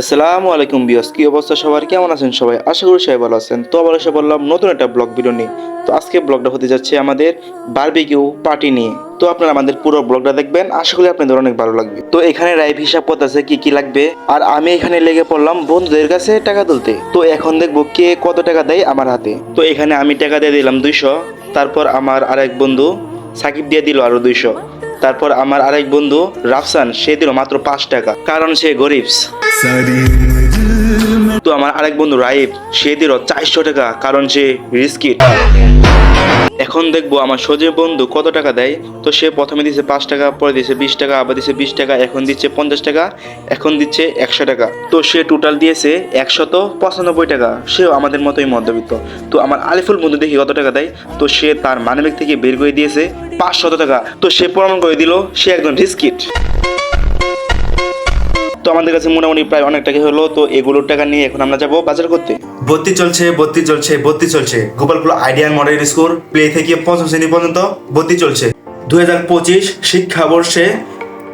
আসসালামু আলাইকুম বিয়স, কি অবস্থা সবার? কেমন আছেন সবাই? আশা করি সবাই ভালো আছেন। তো আবার এসে বললাম নতুন একটা ব্লগ ভিডিও নিয়ে। তো আজকে ব্লগটা হতে যাচ্ছে আমাদের বারবিকিউ পার্টি নিয়ে। তো আপনারা আমাদের পুরো ব্লগটা দেখবেন, আশা করি আপনাদের অনেক ভালো লাগবে। তো এখানে রাইভ হিসাব করতেছে কি কি লাগবে, আর আমি এখানে লেগে পড়লাম বন্ধুদের কাছে টাকা তুলতে। তো এখন দেখবো কে কত টাকা দেয় আমার হাতে। তো এখানে আমি টাকা দিয়ে দিলাম 200, তারপর আমার আরেক বন্ধু সাকিব দিয়ে দিল আরো 200, তারপর আমার আরেক বন্ধু রাফসান সে দিল মাত্র 5 টাকা, কারণ সে গরিবস। তো আমার আরেক বন্ধু রাইফ সে দিল 400 টাকা, কারণ সে রিস্কি। এখন দেখবো আমার সজীব বন্ধু কত টাকা দেয়। তো সে প্রথমে দিচ্ছে 5 টাকা, পরে দিচ্ছে 20 টাকা, আবার দিচ্ছে 20 টাকা, এখন দিচ্ছে 50 টাকা, এখন দিচ্ছে 100 টাকা। তো সে টোটাল দিয়েছে 195 টাকা। সেও আমাদের মতোই মধ্যবিত্ত। তো আমার আলিফুল বন্ধু দেখি কত টাকা দেয়। তো সে তার মানিব্যাগ থেকে বের করে দিয়েছে 500 টাকা। তো সে প্রমাণ করে দিল সে একজন রিস্কিট। তো আমাদের কাছে মোটামুটি প্রায় অনেক টাকা হলো। তো এগুলোর টাকা নিয়ে এখন আমরা যাবো বাজার করতে। ভর্তি চলছে Gopalpur ideal model school play থেকে পঞ্চম শ্রেণী পর্যন্ত ভর্তি চলছে। 2025 শিক্ষাবর্ষে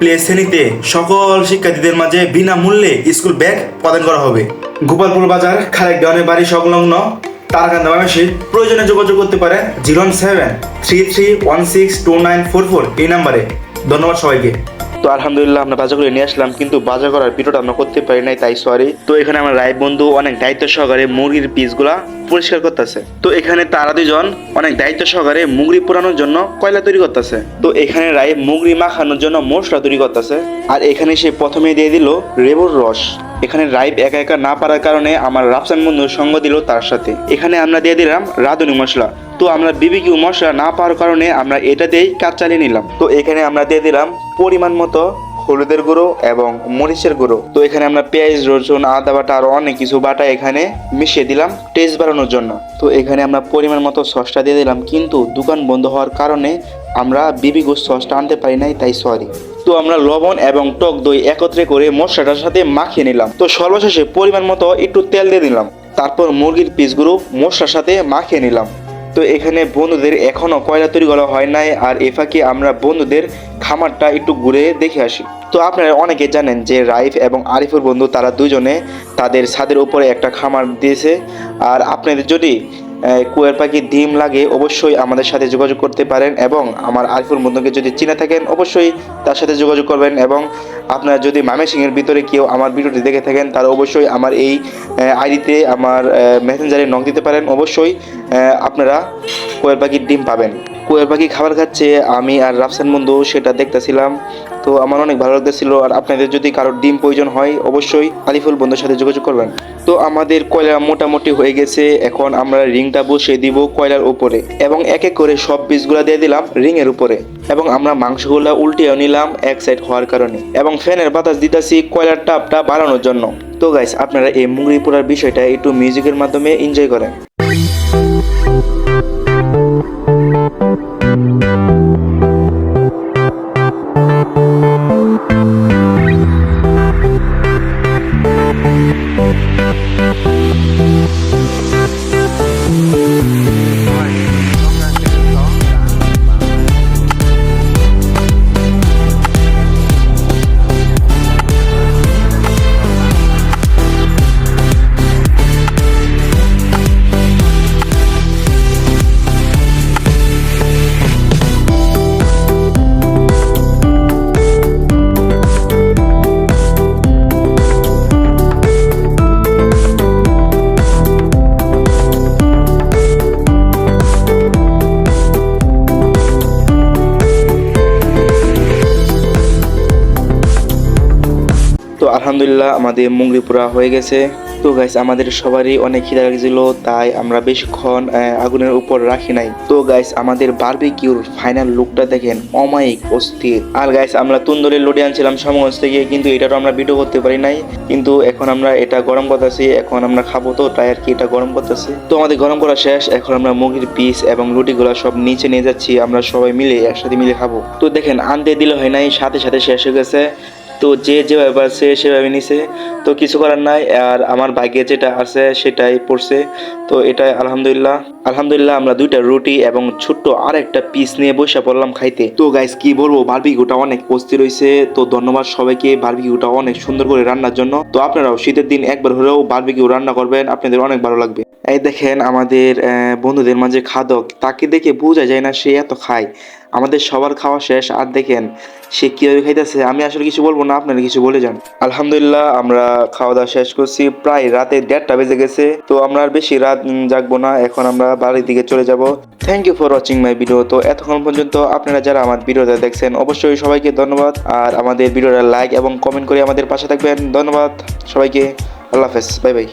প্লে শ্রেণীতে সকল শিক্ষার্থীদের মাঝে বিনামূল্যে স্কুল ব্যাগ প্রদান করা হবে। গোপালপুর বাজার খালেক দেওয়ানের বাড়ি সংলগ্ন তারাকান্দা ময়মনসিংহ। প্রয়োজনে যোগাযোগ করতে পারে 01733162944 এই নাম্বারে। ধন্যবাদ সবাইকে। তো আলহামদুলিল্লাহ আমরা বাজার করে নিয়ে আসলাম, কিন্তু বাজার করার ভিডিওটা আমরা করতে পারি নাই, তাই সরি। তো এখানে আমার রায় বন্ধু অনেক দায়িত্ব সহকারে মুরগির পিসগুলা পরিষ্কার করতেছে। তো এখানে তারা দুজন অনেক দায়িত্ব সহকারে মুগরি পোড়ানোর জন্য কয়লা তৈরি করতেছে। তো এখানে রায় মুগরি মাখানোর জন্য মশলা তৈরি করতেছে। আর এখানে সে প্রথমে দিয়ে দিল লেবুর রস। এখানে রাইব একা একা না পারার কারণে আমার রাফসান বন্ধু সঙ্গ দিল তার সাথে। এখানে আমরা দিয়ে দিলাম রাঁধুনি মশলা। তো আমরা বিবিকিউ মশলা না পাওয়ার কারণে আমরা এটা দিয়েই কাজ চালিয়ে নিলাম। তো এখানে আমরা দিয়ে দিলাম পরিমাণ মতো হলুদের গুঁড়ো এবং মরিচের গুঁড়ো। তো এখানে আমরা পেঁয়াজ, রসুন, আদা বাটা আরো অনেক কিছু বাটা এখানে মিশিয়ে দিলাম টেস্ট বাড়ানোর জন্য। তো এখানে আমরা পরিমাণ মতো সসটা দিয়ে দিলাম, কিন্তু দোকান বন্ধ হওয়ার কারণে আমরা বিবিকিউ সসটা আনতে পারি নাই, তাই সরি। তো আমরা লবণ এবং টক দই একত্রে করে মশলাটার সাথে মাখিয়ে নিলাম। তো সর্বশেষে পরিমাণ মতো একটু তেল দিয়ে দিলাম, তারপর মুরগির পিসগুলো মশলার সাথে মাখিয়ে নিলাম। তো এখানে বন্ধুদের এখনো কয়লা তৈরি করা হয় নাই, আর এফাকে আমরা বন্ধুদের খামারটা একটু ঘুরে দেখে আসি। তো আপনারা অনেকে জানেন যে রাইফ এবং আরিফুর বন্ধু তারা দুজনে তাদের ছাদের উপরে একটা খামার দিয়েছে। আর আপনাদের যদি কুয়ের পাখির ডিম লাগে অবশ্যই আমাদের সাথে যোগাযোগ করতে পারেন, এবং আমার আরিফুর বন্ধুকে যদি চিনে থাকেন অবশ্যই তার সাথে যোগাযোগ করবেন। এবং আপনারা যদি ময়মনসিংহের ভিতরে কেউ আমার ভিডিওটি দেখে থাকেন তারা অবশ্যই আমার এই আইডিতে আমার মেসেঞ্জারে নক দিতে পারেন। অবশ্যই আপনারা কোয়েল পাখির ডিম পাবেন। কোয়েল পাখি খাবার খাচ্ছে, আমি আর রাফসান বন্ধু সেটা দেখতেছিলাম। তো আমার অনেক ভালো লাগতেছিল। আর আপনাদের যদি কারোর ডিম প্রয়োজন হয় অবশ্যই আলিফুল বন্ধুর সাথে যোগাযোগ করবেন। তো আমাদের কয়লা মোটামুটি হয়ে গেছে। এখন আমরা রিংটা বসিয়ে দিব কয়লার উপরে, এবং এক এক করে সব পিসগুলা দিয়ে দিলাম রিংয়ের উপরে, এবং আমরা মাংসগুলা উল্টিয়েও নিলাম এক সাইড হওয়ার কারণে, এবং ফ্যানের বাতাস দিতেছি কয়লার তাপটা বাড়ানোর জন্য। তো গাইস, আপনারা এই মুগরি পোড়ার বিষয়টা একটু মিউজিকের মাধ্যমে এনজয় করেন। তো আলহামদুলিল্লাহ আমাদের মুগরি পোড়া হয়ে গেছে। তো গাইস, আমাদের সবারই অনেক খিদা লাগছিল, তাই আমরা বেশিক্ষণ আগুনের উপর রাখি নাই। তো গাইস, আমাদের বারবিকিউর ফাইনাল লুকটা দেখেন, অমায়িক অস্থির। আর গাইস, আমরা তুন্দরের লুডি আনছিলাম সমগঞ্জ থেকে, কিন্তু এটারও আমরা ভিডিও করতে পারি নাই। কিন্তু এখন আমরা এটা গরম করতেছি, এখন আমরা খাবো, তো তাই আর কি এটা গরম করতেছি। তো আমাদের গরম করা শেষ, এখন আমরা মুরগির পিস এবং লুটিগুলো সব নিচে নিয়ে যাচ্ছি, আমরা সবাই মিলে একসাথে মিলে খাবো। তো দেখেন, আনতে দিলে হয় নাই, সাথে সাথে শেষ হয়ে গেছে। তো যে যেভাবে পারছে সেভাবে নিছে, তো কিছু করার নাই। আর আমার ভাগ্যে যেটা আছে সেটাই পড়ছে। তো এটাই আলহামদুলিল্লাহ। আলহামদুলিল্লাহ আমরা দুইটা রুটি এবং ছোট্ট আর একটা পিস নিয়ে বসে পড়লাম খাইতে। তো গাইস কি বলবো, বারবিকিউটা অনেক অস্থির হয়েছে। তো ধন্যবাদ সবাইকে বারবিকিউটা অনেক সুন্দর করে রান্নার জন্য। তো আপনারাও শীতের দিন একবার হলেও বারবিকিউ রান্না করবেন, আপনাদের অনেক ভালো লাগবে। এই দেখেন আমাদের বন্ধুদের মাঝে খাদক, তাকে দেখে বোঝা যায় না সে এত খায়। আমাদের সবার খাওয়া শেষ, আর দেখেন সে কিভাবে খাইতেছে। আমি আসলে কিছু বলবো না, আপনারা কিছু বলে যান। আলহামদুলিল্লাহ আমরা খাওয়া দাওয়া শেষ করছি, প্রায় রাতে 1:30 বেজে গেছে। তো আমরা আর বেশি রাত জাগবো না, এখন আমরা বাড়ির দিকে চলে যাব। Thank you for watching my video. তো এতক্ষণ পর্যন্ত আপনারা যারা আমার ভিডিওটা দেখছেন অবশ্যই সবাইকে ধন্যবাদ। আর আমাদের ভিডিওটা লাইক এবং কমেন্ট করে আমাদের পাশে থাকবেন। ধন্যবাদ সবাইকে। আল্লাহ হাফেজ, বাই বাই।